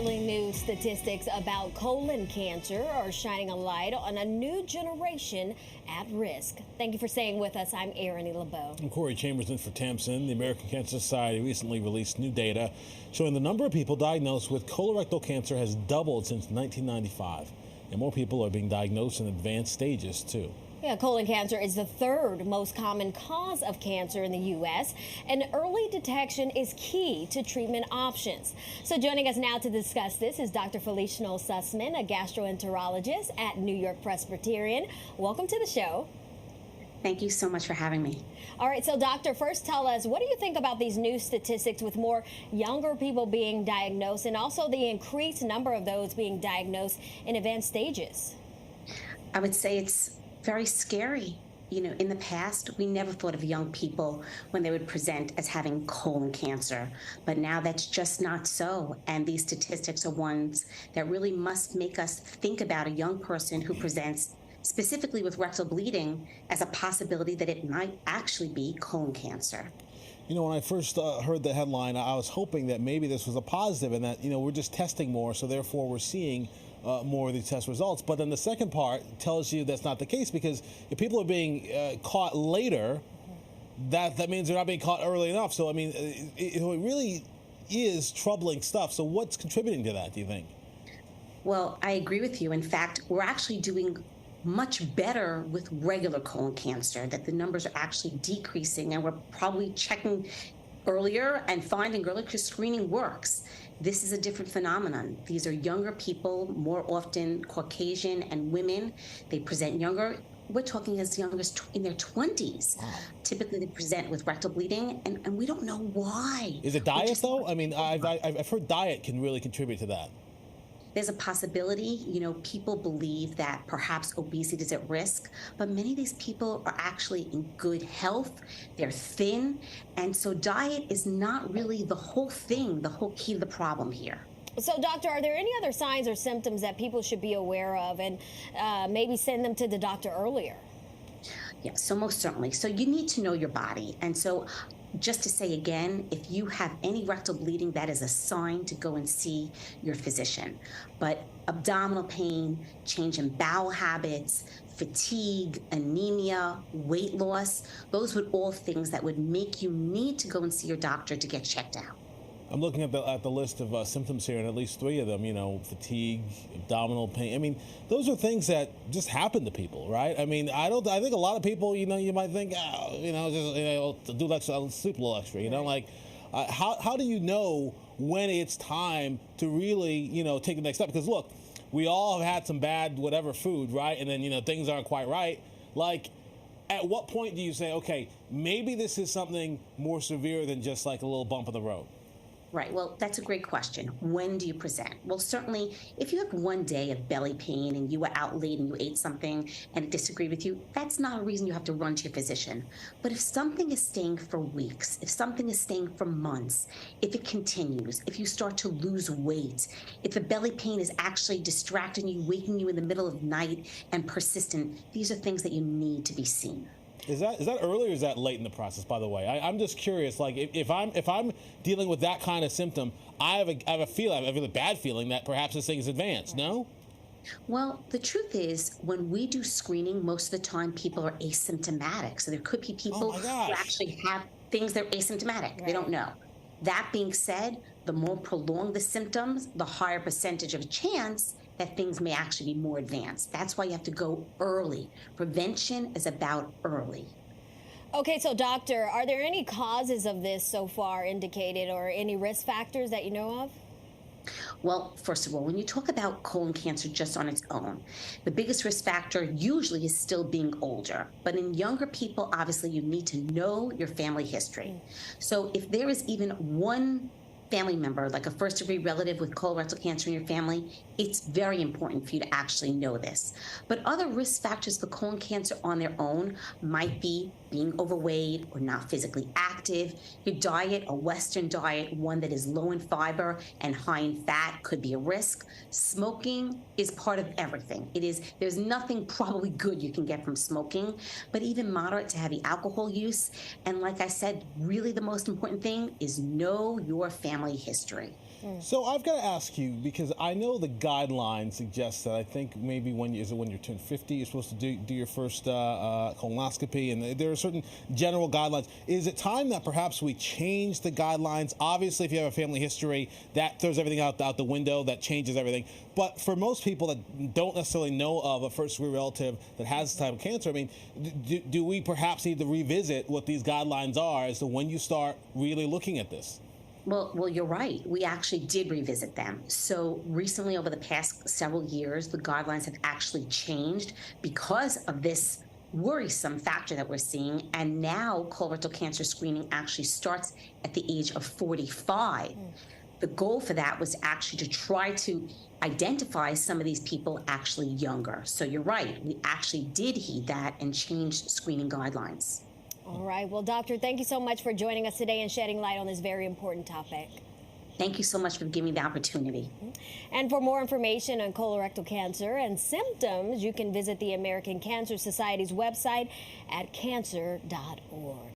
Startling new statistics about colon cancer are shining a light on a new generation at risk. Thank you for staying with us. I'm Erin LeBeau. I'm Corey Chambers in for Tamsin. The American Cancer Society recently released new data showing the number of people diagnosed with colorectal cancer has doubled since 1995. And more people are being diagnosed in advanced stages, too. Yeah, colon cancer is the third most common cause of cancer in the U.S., and early detection is key to treatment options. So joining us now to discuss this is Dr. Feliciano Sussman, a gastroenterologist at New York Presbyterian. Welcome to the show. Thank you so much for having me. All right, so doctor, first tell us, what do you think about these new statistics with more younger people being diagnosed and also the increased number of those being diagnosed in advanced stages? I would say it's very scary. You know, in the past, we never thought of young people when they would present as having colon cancer, but now that's just not so. And these statistics are ones that really must make us think about a young person who presents specifically with rectal bleeding as a possibility that it might actually be colon cancer. You know, when I first heard the headline, I was hoping that maybe this was a positive and that, you know, we're just testing more, so therefore we're seeing more of these test results. But then the second part tells you that's not the case, because if people are being caught later, that means they're not being caught early enough. So, I mean, it really is troubling stuff. So what's contributing to that, do you think? Well, I agree with you. In fact, we're actually doing much better with regular colon cancer, that the numbers are actually decreasing, and we're probably checking earlier and finding earlier because screening works. This is a different phenomenon. These are younger people, more often Caucasian and women. They present younger. We're talking as young as in their 20s. Wow. Typically, they present with rectal bleeding, and we don't know why. Is it diet, though? I mean, I've heard diet can really contribute to that. There's a possibility, you know, people believe that perhaps obesity is at risk, but many of these people are actually in good health, they're thin, and so diet is not really the whole thing, the whole key to the problem here. So, doctor, are there any other signs or symptoms that people should be aware of and maybe send them to the doctor earlier? Yeah, so most certainly. So you need to know your body, and so just to say again, if you have any rectal bleeding, that is a sign to go and see your physician. But abdominal pain, change in bowel habits, fatigue, anemia, weight loss, those would all things that would make you need to go and see your doctor to get checked out. I'm looking at the list of symptoms here, and at least three of them, you know, fatigue, abdominal pain. I mean, those are things that just happen to people, right? I mean, I think a lot of people, you know, you might think, oh, you know, just, you know, do like sleep a little extra, you know, like, how do you know when it's time to really, you know, take the next step? Because look, we all have had some bad whatever food, right? And then, you know, things aren't quite right. Like, at what point do you say, okay, maybe this is something more severe than just like a little bump in the road? Right. Well, that's a great question. When do you present? Well, certainly, if you have one day of belly pain and you were out late and you ate something and it disagreed with you, that's not a reason you have to run to your physician. But if something is staying for weeks, if something is staying for months, if it continues, if you start to lose weight, if the belly pain is actually distracting you, waking you in the middle of the night and persistent, these are things that you need to be seen. Is that early or is that late in the process, by the way? I'm just curious, like if I'm dealing with that kind of symptom, I have a really bad feeling that perhaps this thing is advanced, no? Well, the truth is, when we do screening, most of the time people are asymptomatic. So there could be people who actually have things that are asymptomatic. Right. They don't know. That being said, the more prolonged the symptoms, the higher percentage of chance that things may actually be more advanced. That's why you have to go early. Prevention is about early. Okay, so doctor, are there any causes of this so far indicated or any risk factors that you know of? Well, first of all, when you talk about colon cancer just on its own, the biggest risk factor usually is still being older. But in younger people, obviously, you need to know your family history. So if there is even one family member, like a first-degree relative with colorectal cancer in your family, it's very important for you to actually know this. But other risk factors for colon cancer on their own might be being overweight or not physically active. Your diet, a Western diet, one that is low in fiber and high in fat, could be a risk. Smoking is part of everything. There's nothing probably good you can get from smoking, but even moderate to heavy alcohol use. And like I said, really the most important thing is know your family history. So I've got to ask you, because I know the guidelines suggest that I think maybe when you turn 50, you're supposed to do your first colonoscopy, and there are certain general guidelines. Is it time that perhaps we change the guidelines? Obviously, if you have a family history, that throws everything out the window, that changes everything. But for most people that don't necessarily know of a first-degree relative that has this type of cancer, I mean, do we perhaps need to revisit what these guidelines are as to when you start really looking at this? Well, you're right. We actually did revisit them. So recently, over the past several years, the guidelines have actually changed because of this worrisome factor that we're seeing. And now colorectal cancer screening actually starts at the age of 45. The goal for that was actually to try to identify some of these people actually younger. So you're right. We actually did heed that and changed screening guidelines. All right. Well, doctor, thank you so much for joining us today and shedding light on this very important topic. Thank you so much for giving me the opportunity. And for more information on colorectal cancer and symptoms, you can visit the American Cancer Society's website at cancer.org.